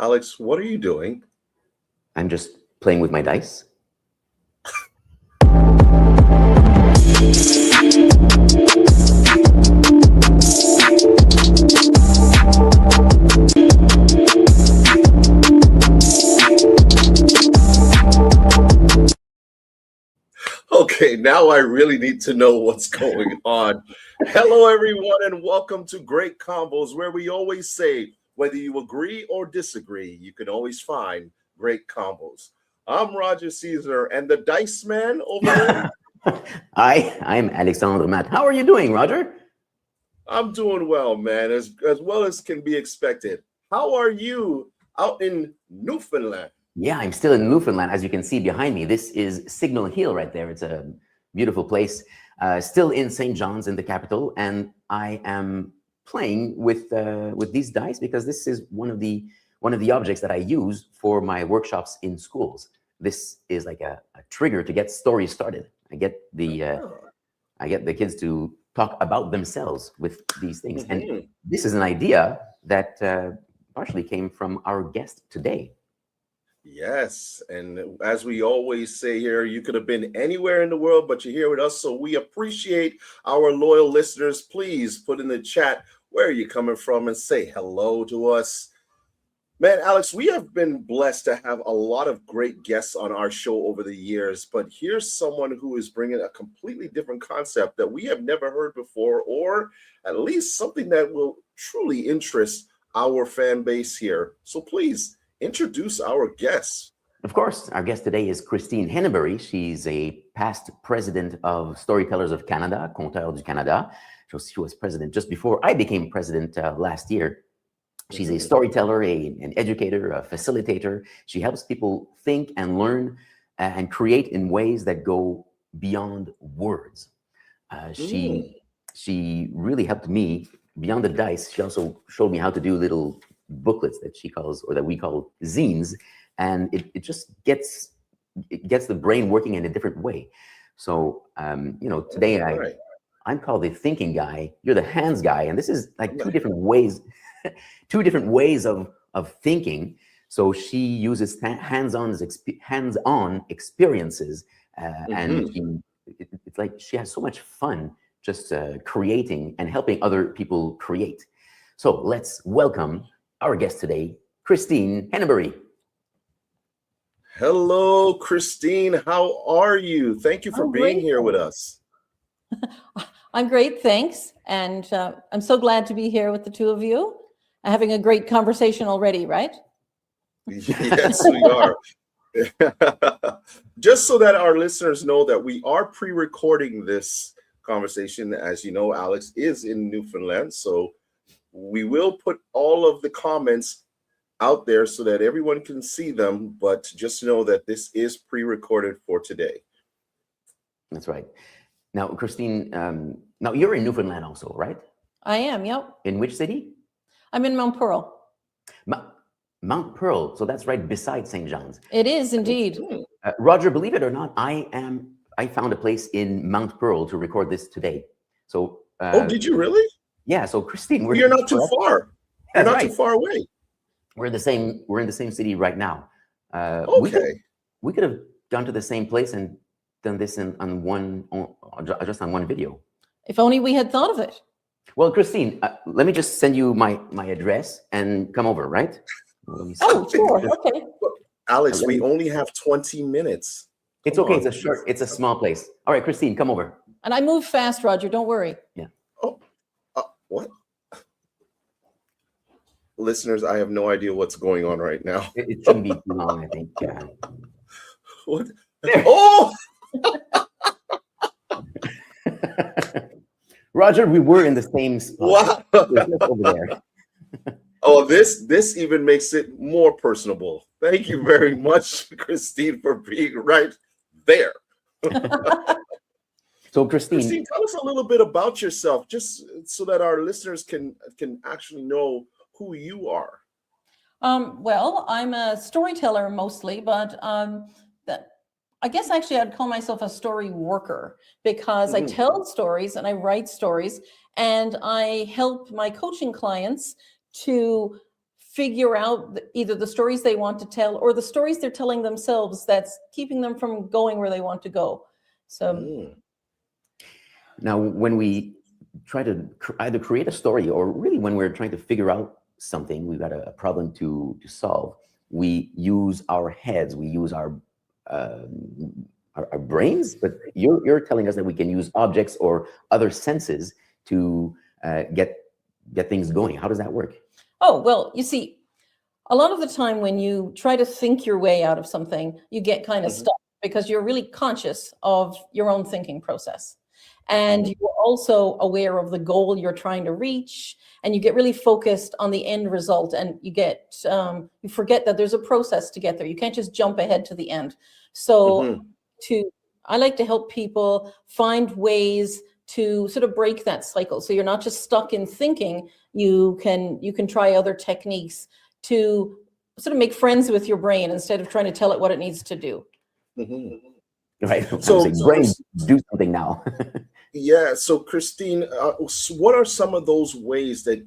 Alex, what are you doing? I'm just playing with my dice. Okay, now I really need to know what's going on. Hello, everyone, and welcome to Great Combos, where we always say, whether you agree or disagree, you can always find great combos. I'm Roger Caesar, and the Dice Man over there. I'm Alexandre Matt. How are you doing, Roger? I'm doing well, man, as well as can be expected. How are you out in Newfoundland? Yeah, I'm still in Newfoundland. As you can see behind me, this is Signal Hill right there. It's a beautiful place. Still in St. John's in the capital, and I am playing with these dice because this is one of the objects that I use for my workshops in schools. This is like a trigger to get stories started. I get the kids to talk about themselves with these things, and this is an idea that partially came from our guest today. Yes, and as we always say here, you could have been anywhere in the world, but you're here with us, so we appreciate our loyal listeners. Please put in the chat where you're coming from and say hello to us. Man, Alex, we have been blessed to have a lot of great guests on our show over the years, but here's someone who is bringing a completely different concept that we have never heard before, or at least something that will truly interest our fan base here. So please, introduce our guests. Of course, our guest today is Christine Hennebury. She's a past president of Storytellers of Canada, Conteurs du Canada. She was president just before I became president last year. She's a storyteller, an educator, a facilitator. She helps people think and learn and create in ways that go beyond words. She really helped me beyond the dice. She also showed me how to do little booklets that she calls, or that we call zines, and it just gets the brain working in a different way. So today I'm called the thinking guy, you're the hands guy, and this is like two different ways of thinking. So she uses hands-on experiences, and it's like she has so much fun just creating and helping other people create. So let's welcome our guest today, Christine Hennebury. Hello, Christine. How are you? Thank you for being here with us. I'm great, thanks. And I'm so glad to be here with the two of you, having a great conversation already, right? Yes, we are. Just so that our listeners know that we are pre-recording this conversation. As you know, Alex is in Newfoundland, so we will put all of the comments out there so that everyone can see them, but just know that this is pre-recorded for today. That's right. Now, Christine, now you're in Newfoundland also, right? I am, yep. In which city? I'm in Mount Pearl. Mount Pearl, so that's right beside St. John's. It is indeed. Roger, believe it or not, I found a place in Mount Pearl to record this today. So. Oh, did you really? Yeah, so Christine, you're not too far. You're not too far away. We're in the same city right now. Okay. We could have gone to the same place and done this just on one video. If only we had thought of it. Well, Christine, let me just send you my address and come over, right? Oh, sure. Okay. Alex, we only have 20 minutes. It's okay. It's a small place. All right, Christine, come over. And I move fast, Roger. Don't worry. Yeah. Oh, what? Listeners, I have no idea what's going on right now. It shouldn't be too long, I think. What? Oh! Roger, we were in the same spot. Wow. Over there. Oh, this even makes it more personable. Thank you very much, Christine, for being right there. So, Christine, tell us a little bit about yourself, just so that our listeners can actually know who you are. Well, I'm a storyteller mostly, but I guess actually I'd call myself a story worker, because I tell stories and I write stories, and I help my coaching clients to figure out either the stories they want to tell or the stories they're telling themselves that's keeping them from going where they want to go. So now, when we try to either create a story or really when we're trying to figure out something, we've got a problem to solve, we use our heads, we use our brains, but you're telling us that we can use objects or other senses to get things going. How does that work? Oh, well, you see, a lot of the time when you try to think your way out of something, you get kind of stuck because you're really conscious of your own thinking process. And you're also aware of the goal you're trying to reach, and you get really focused on the end result, and you get you forget that there's a process to get there. You can't just jump ahead to the end. So I like to help people find ways to sort of break that cycle. So you're not just stuck in thinking. You can try other techniques to sort of make friends with your brain instead of trying to tell it what it needs to do. Right. So brain, do something now. Yeah. So Christine, what are some of those ways that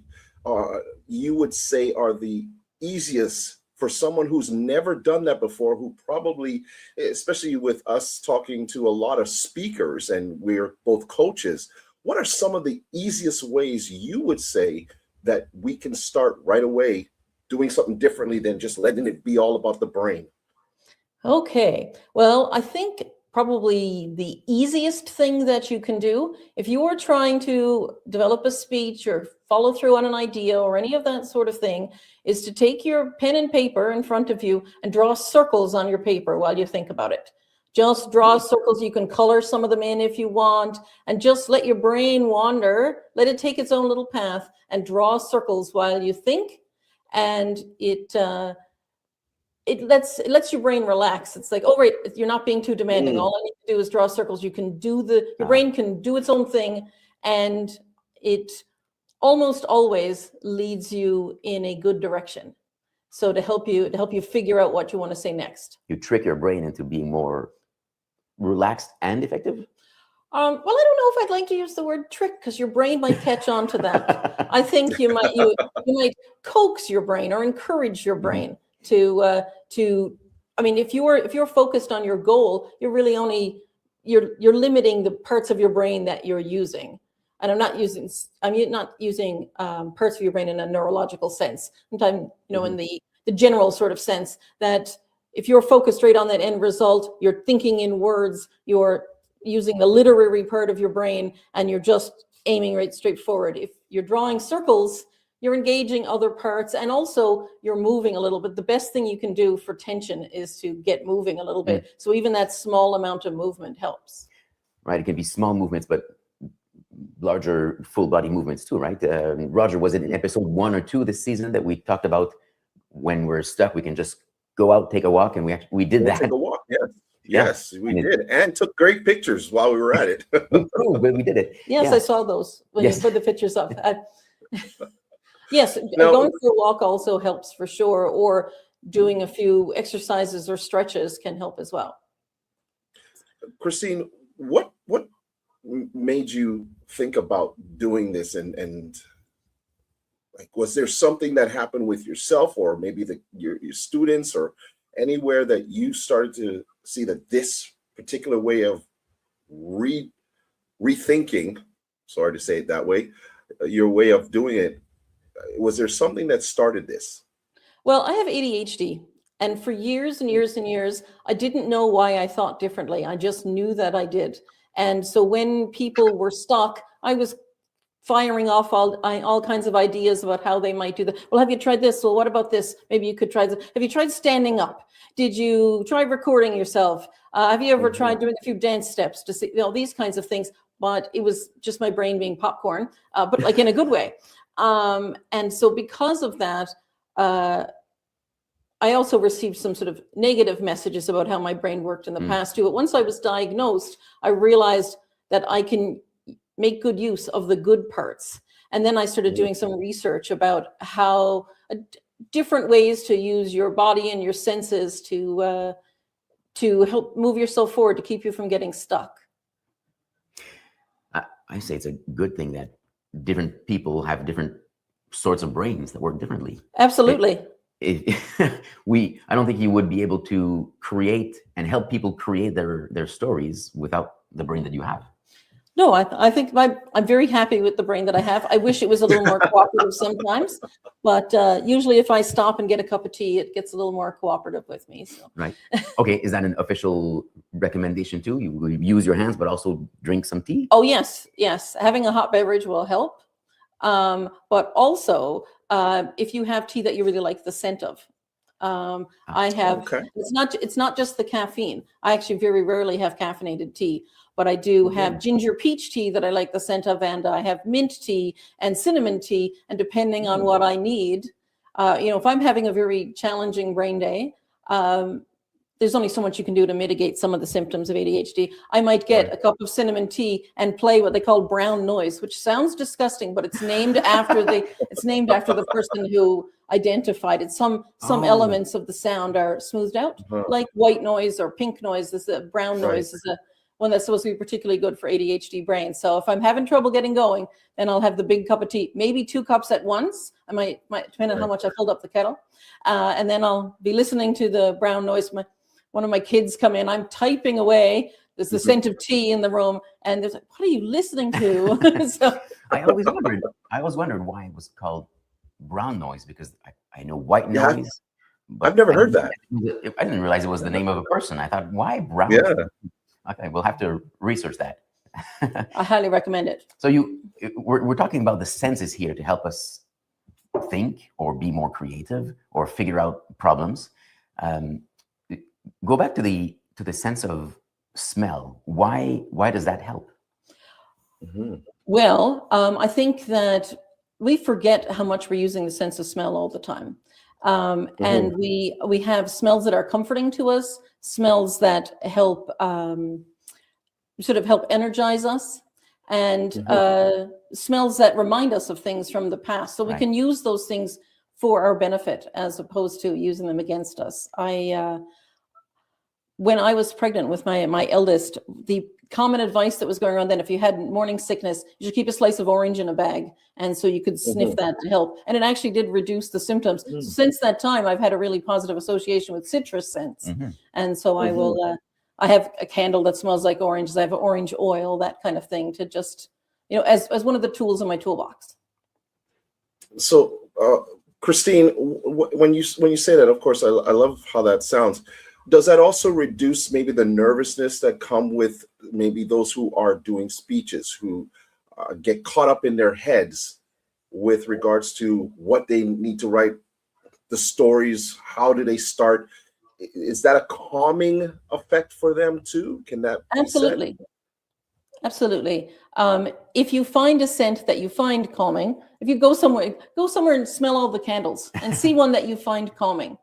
you would say are the easiest for someone who's never done that before, who probably, especially with us talking to a lot of speakers and we're both coaches, what are some of the easiest ways you would say that we can start right away doing something differently than just letting it be all about the brain? Okay. Well, I think probably the easiest thing that you can do if you are trying to develop a speech or follow through on an idea or any of that sort of thing is to take your pen and paper in front of you and draw circles on your paper while you think about it. Just draw circles. You can color some of them in if you want, and just let your brain wander, let it take its own little path and draw circles while you think. And it lets your brain relax. It's like, oh, right, you're not being too demanding. All I need to do is draw circles. You can do your brain can do its own thing, and it almost always leads you in a good direction. So to help you figure out what you want to say next. You trick your brain into being more relaxed and effective? Well, I don't know if I'd like to use the word trick because your brain might catch on to that. I think you might coax your brain or encourage your brain to I mean, if you're focused on your goal, you're really only you're limiting the parts of your brain that you're using. And I'm not using parts of your brain in a neurological sense. Sometimes, in the general sort of sense that if you're focused right on that end result, you're thinking in words, you're using the literary part of your brain, and you're just aiming right straight forward. If you're drawing circles, you're engaging other parts, and also you're moving a little bit. The best thing you can do for tension is to get moving a little bit. So even that small amount of movement helps. Right. It can be small movements, but larger full body movements too, right? Roger, was it in episode 1 or 2 this season that we talked about when we're stuck, we can just go out, take a walk, and we did that. Take a walk, yes. Yes, we did, and took great pictures while we were at it. we did it. Yes, I saw those when you put the pictures up. Yes, going for a walk also helps for sure, or doing a few exercises or stretches can help as well. Christine, what made you think about doing this, and like, was there something that happened with yourself or maybe your students or anywhere that you started to see that this particular way of rethinking, sorry to say it that way, your way of doing it, was there something that started this? Well, I have ADHD, and for years and years and years, I didn't know why I thought differently. I just knew that I did. And so when people were stuck, I was firing off all kinds of ideas about how they might do that. Well, have you tried this? Well, what about this? Maybe you could try this. Have you tried standing up? Did you try recording yourself? Have you ever tried doing a few dance steps to see, these kinds of things? But it was just my brain being popcorn, but like in a good way. And so because of that, I also received some sort of negative messages about how my brain worked in the past too. But once I was diagnosed, I realized that I can make good use of the good parts. And then I started doing some research about how different ways to use your body and your senses to help move yourself forward, to keep you from getting stuck. I say it's a good thing that different people have different sorts of brains that work differently. Absolutely. I don't think you would be able to create and help people create their stories without the brain that you have. No, I think I'm very happy with the brain that I have. I wish it was a little more cooperative sometimes, but usually if I stop and get a cup of tea, it gets a little more cooperative with me. So. Right. Okay. Is that an official recommendation too? You will use your hands, but also drink some tea? Oh, yes. Yes. Having a hot beverage will help. But also, if you have tea that you really like the scent of, I have, Okay. it's not just the caffeine. I actually very rarely have caffeinated tea, but I do have ginger peach tea that I like the scent of, and I have mint tea and cinnamon tea. And depending on what I need, if I'm having a very challenging brain day, there's only so much you can do to mitigate some of the symptoms of ADHD. I might get a cup of cinnamon tea and play what they call brown noise, which sounds disgusting, but it's named after the person who identified it. Some elements of the sound are smoothed out, like white noise or pink noise. This brown noise is one that's supposed to be particularly good for ADHD brains. So if I'm having trouble getting going, then I'll have the big cup of tea, maybe 2 cups at once. I might depend on how much I filled up the kettle, and then I'll be listening to the brown noise. One of my kids come in, I'm typing away. There's the scent of tea in the room, and there's like, what are you listening to? So, I always wondered why it was called brown noise, because I know white noise. But I've never heard that. I didn't realize it was the name of a person. I thought, why brown? Yeah. Okay, we'll have to research that. I highly recommend it. So we're talking about the senses here to help us think or be more creative or figure out problems. Go back to the sense of smell. Why does that help? Well, I think that we forget how much we're using the sense of smell all the time. And we have smells that are comforting to us, smells that help help energize us, and smells that remind us of things from the past. So we can use those things for our benefit as opposed to using them against us. When I was pregnant with my eldest, the common advice that was going around then, if you had morning sickness, you should keep a slice of orange in a bag. And so you could sniff that to help. And it actually did reduce the symptoms. So since that time, I've had a really positive association with citrus scents. And so I have a candle that smells like oranges. I have orange oil, that kind of thing, to just, as one of the tools in my toolbox. So, Christine, when you say that, of course, I love how that sounds. Does that also reduce maybe the nervousness that come with maybe those who are doing speeches, who get caught up in their heads with regards to what they need to write, the stories, how do they start? Is that a calming effect for them too? Can that be Absolutely. said? Absolutely. If you find a scent that you find calming, if you go somewhere and smell all the candles and see one that you find calming.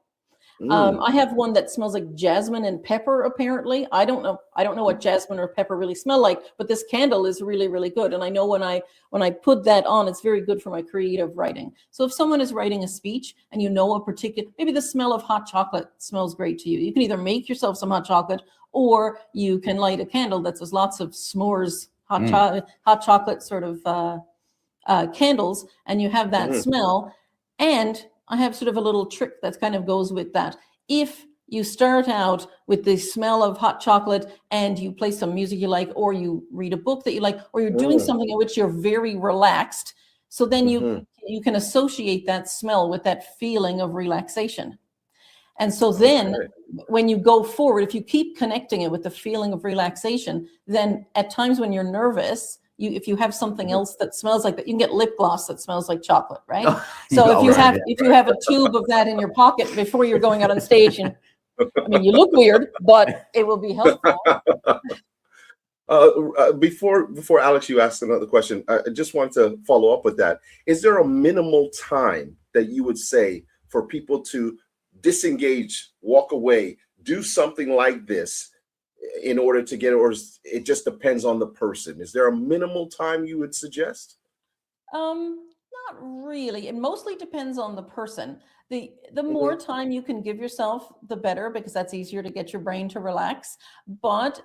I have one that smells like jasmine and pepper, apparently. I don't know what jasmine or pepper really smell like, but this candle is really, really good. And I know when I put that on, it's very good for my creative writing. So if someone is writing a speech and maybe the smell of hot chocolate smells great to you. You can either make yourself some hot chocolate, or you can light a candle that says lots of s'mores, hot chocolate sort of candles, and you have that smell. And I have sort of a little trick that kind of goes with that. If you start out with the smell of hot chocolate and you play some music you like, or you read a book that you like, or you're doing something in which you're very relaxed, so then you can associate that smell with that feeling of relaxation. And so then when you go forward, if you keep connecting it with the feeling of relaxation, then at times when you're nervous, if you have something else that smells like that, you can get lip gloss that smells like chocolate, right? So if you have a tube of that in your pocket before you're going out on stage, and you look weird, but it will be helpful. Before Alex, you asked another question. I just want to follow up with that. Is there a minimal time that you would say for people to disengage, walk away, do something like this in order to get it, or it just depends on the person? Is there a minimal time you would suggest? Not really. It mostly depends on the person. The more time you can give yourself, the better, because that's easier to get your brain to relax. But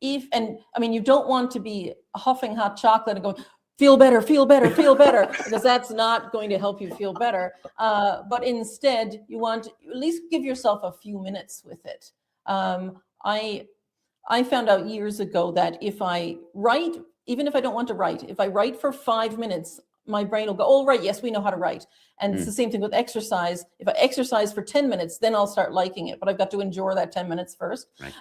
you don't want to be huffing hot chocolate and going, feel better, feel better, feel better, because that's not going to help you feel better. But instead, you want to at least give yourself a few minutes with it. I found out years ago that if I write, even if I don't want to write, if I write for 5 minutes, my brain will go, oh, right, yes, we know how to write. And it's the same thing with exercise. If I exercise for 10 minutes, then I'll start liking it. But I've got to endure that 10 minutes first. Right.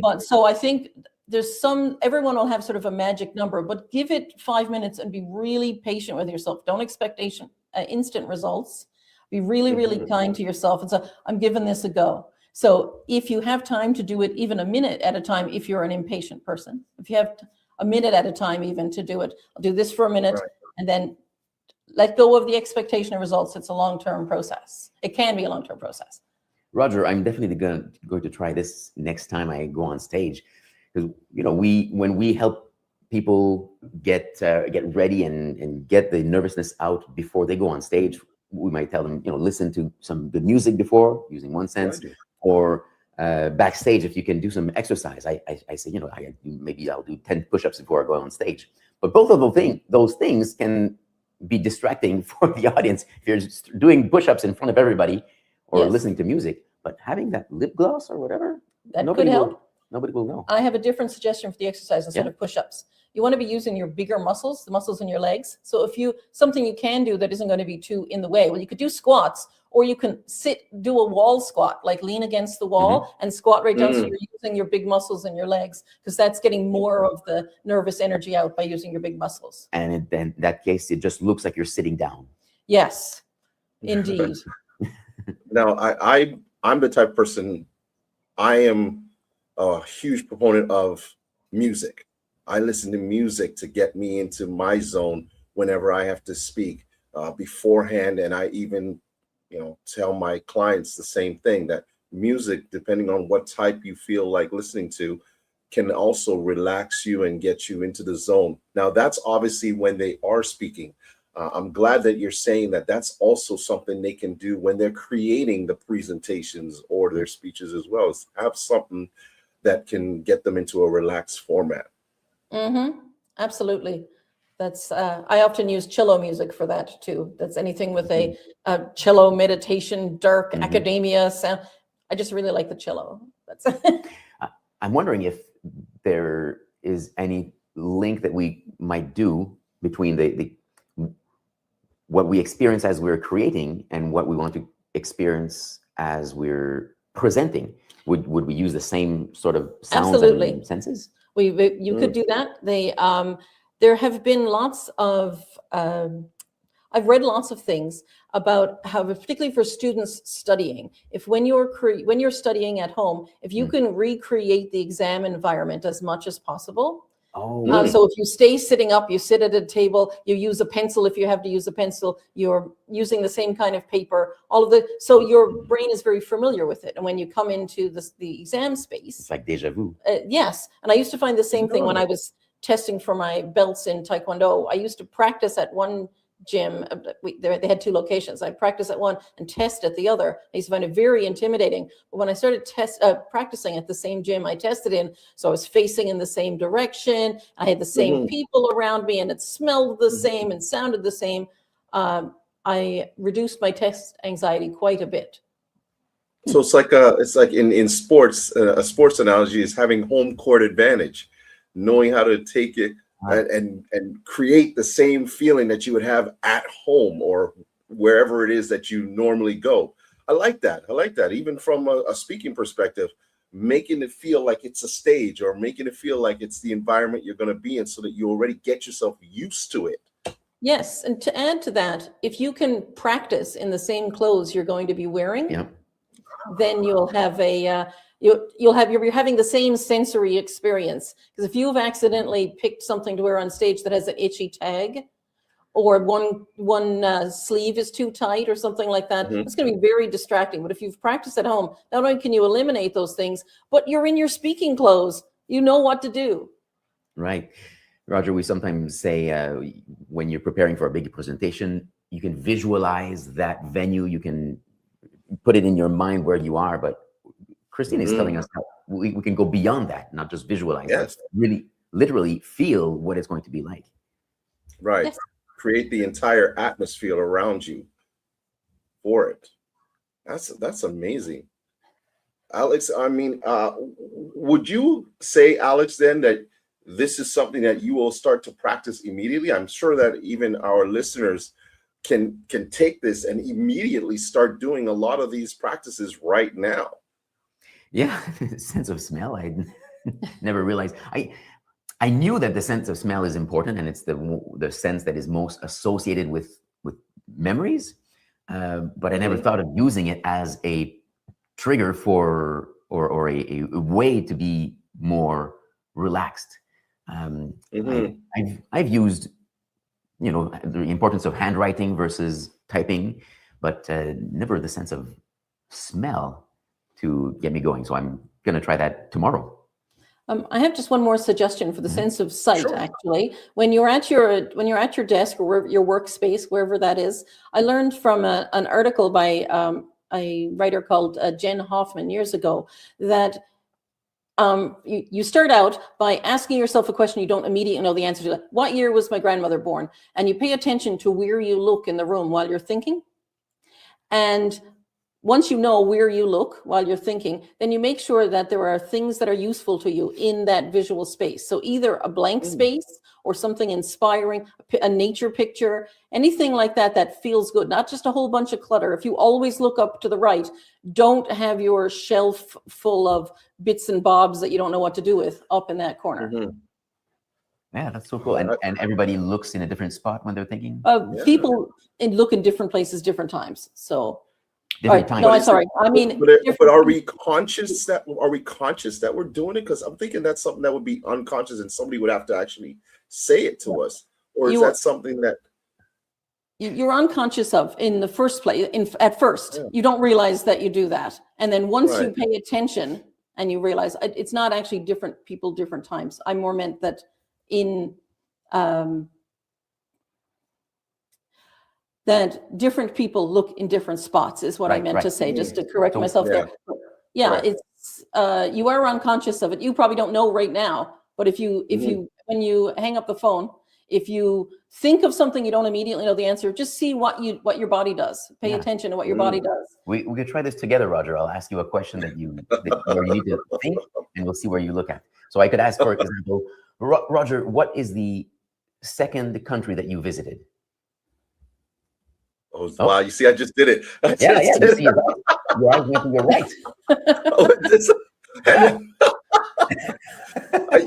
But so I think there's everyone will have sort of a magic number, but give it 5 minutes and be really patient with yourself. Don't expect instant results. Be really, really kind to yourself. And so I'm giving this a go. So if you have time to do it even a minute at a time, if you're an impatient person, if you have a minute at a time even to do it, I'll do this for a minute and then let go of the expectation of results. It's a long-term process. It can be a long-term process. Roger, I'm definitely going to try this next time I go on stage. Because, you know, when we help people get ready and get the nervousness out before they go on stage, we might tell them, you know, listen to some good music before, using one sense, or backstage, if you can do some exercise. I say, you know, maybe I'll do 10 push-ups before I go on stage. But both of those things can be distracting for the audience if you're just doing push-ups in front of everybody or listening to music. But having that lip gloss or whatever, that could help. Nobody will know. I have a different suggestion for the exercise instead of push-ups. You want to be using your bigger muscles, the muscles in your legs. So if something you can do that isn't going to be too in the way, well, you could do squats, or you can do a wall squat, like lean against the wall and squat right down. So you're using your big muscles in your legs, because that's getting more of the nervous energy out by using your big muscles. And in that case, it just looks like you're sitting down. Yes, indeed. Now, I'm the type of person, I am a huge proponent of music. I listen to music to get me into my zone whenever I have to speak beforehand. And I even, tell my clients the same thing, that music, depending on what type you feel like listening to, can also relax you and get you into the zone. Now, that's obviously when they are speaking. I'm glad that you're saying that that's also something they can do when they're creating the presentations or their speeches as well, is have something that can get them into a relaxed format. Absolutely. That's I often use cello music for that too. That's anything with a cello meditation, dark academia sound. I just really like the cello. That's I'm wondering if there is any link that we might do between the what we experience as we're creating and what we want to experience as we're presenting. Would we use the same sort of sounds and senses? You could do that. There have been lots of, I've read lots of things about how, particularly for students studying, if when you're studying at home, if you can recreate the exam environment as much as possible. So if you stay sitting up, you sit at a table, you use a pencil if you have to use a pencil, you're using the same kind of paper, so your brain is very familiar with it. And when you come into the exam space, it's like deja vu. Yes. And I used to find the same thing when I was testing for my belts in Taekwondo. I used to practice at one gym. They had two locations. I practice at one and test at the other. I used to find it very intimidating. But when I started practicing at the same gym I tested in, so I was facing in the same direction, I had the same people around me, and it smelled the same and sounded the same. I reduced my test anxiety quite a bit. So it's like in sports, a sports analogy is having home court advantage, knowing how to take it and create the same feeling that you would have at home or wherever it is that you normally go. I like that. Even from a speaking perspective, making it feel like it's a stage, or making it feel like it's the environment you're going to be in, so that you already get yourself used to it. Yes. And to add to that, if you can practice in the same clothes you're going to be wearing, then you'll have you're having the same sensory experience. Because if you've accidentally picked something to wear on stage that has an itchy tag, or one sleeve is too tight or something like that, it's going to be very distracting. But if you've practiced at home, not only can you eliminate those things, but you're in your speaking clothes. You know what to do. Right. Roger, we sometimes say when you're preparing for a big presentation, you can visualize that venue. You can put it in your mind where you are. But Christine is telling us how we can go beyond that, not just visualize, but really literally feel what it's going to be like. Right. Yes. Create the entire atmosphere around you for it. That's amazing. Alex, I mean, would you say, Alex, then that this is something that you will start to practice immediately? I'm sure that even our listeners can take this and immediately start doing a lot of these practices right now. Yeah, sense of smell. I never realized. I knew that the sense of smell is important, and it's the sense that is most associated with memories. But I never thought of using it as a trigger for or a way to be more relaxed. I've used, the importance of handwriting versus typing, but never the sense of smell to get me going. So I'm going to try that tomorrow. I have just one more suggestion for the sense of sight. Sure. Actually, when you're at your desk or your workspace, wherever that is, I learned from an article by a writer called Jen Hoffman years ago that you start out by asking yourself a question you don't immediately know the answer to. What year was my grandmother born? And you pay attention to where you look in the room while you're thinking. And once you know where you look while you're thinking, then you make sure that there are things that are useful to you in that visual space. So either a blank space or something inspiring, a nature picture, anything like that that feels good, not just a whole bunch of clutter. If you always look up to the right, don't have your shelf full of bits and bobs that you don't know what to do with up in that corner. Yeah, that's so cool. And everybody looks in a different spot when they're thinking? People look in different places, different times. So different times. No, I'm sorry. I mean, but are we conscious that we're doing it? Because I'm thinking that's something that would be unconscious, and somebody would have to actually say it to us, or is that something that you're unconscious of in the first place? At first, you don't realize that you do that, and then once you pay attention and you realize it's not actually different people, different times. I more meant that in that different people look in different spots is what I meant to say, just to correct myself there. It's you are unconscious of it. You probably don't know right now, but if you when you hang up the phone, if you think of something you don't immediately know the answer, just see what your body does. Pay attention to what your body does. We could try this together, Roger. I'll ask you a question where you need to think, and we'll see where you look at. So I could ask, for example, Roger, what is the second country that you visited? Oh, wow, you see, I just did it. You see, you're right.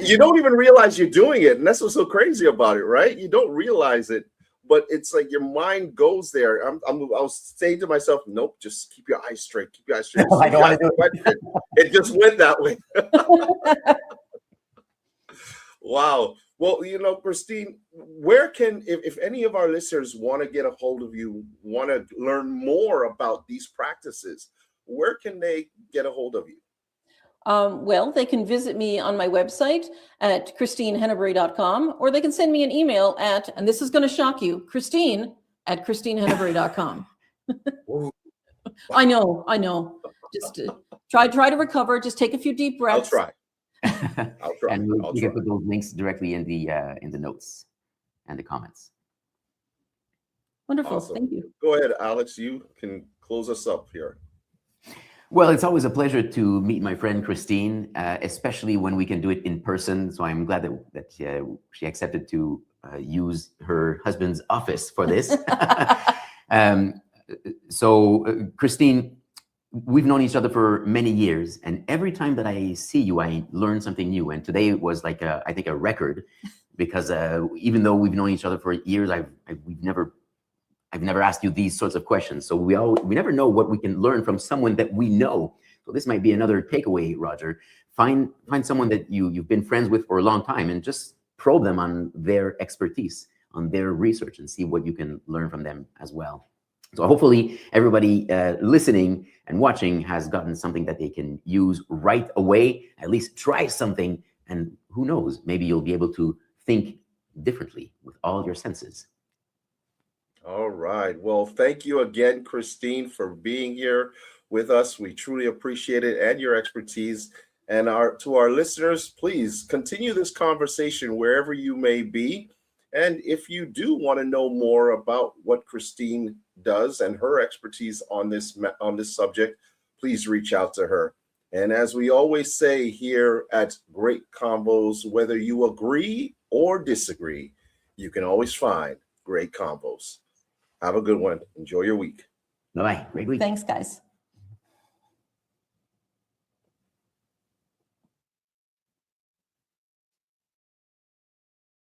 You don't even realize you're doing it, and that's what's so crazy about it, right? You don't realize it, but it's like your mind goes there. I was saying to myself, nope, just keep your eyes straight. Keep your eyes straight. I don't want to do it. It just went that way. Wow. Well, Christine, where can, if any of our listeners want to get a hold of you, want to learn more about these practices, where can they get a hold of you? Well, they can visit me on my website at christinehennebury.com, or they can send me an email at, and this is going to shock you, christine@christinehennebury.com. I know. Just try to recover. Just take a few deep breaths. I'll try. And you can put those links directly in the notes and the comments. Wonderful. Awesome. Thank you. Go ahead, Alex. You can close us up here. Well, it's always a pleasure to meet my friend Christine, especially when we can do it in person. So I'm glad that she accepted to use her husband's office for this. Christine, we've known each other for many years, and every time that I see you, I learn something new. And today was like I think a record, because even though we've known each other for years, I've never asked you these sorts of questions. So we never know what we can learn from someone that we know. So this might be another takeaway, Roger. Find someone that you've been friends with for a long time, and just probe them on their expertise, on their research, and see what you can learn from them as well. So hopefully everybody listening and watching has gotten something that they can use right away. At least try something, and who knows, maybe you'll be able to think differently with all your senses. All right. Well, thank you again, Christine, for being here with us. We truly appreciate it, and your expertise. And to our listeners, please continue this conversation wherever you may be. And if you do want to know more about what Christine does and her expertise on this subject, please reach out to her. And as we always say here at Great Convos, whether you agree or disagree, you can always find Great Convos. Have a good one. Enjoy your week. Bye-bye. Great week. Thanks, guys.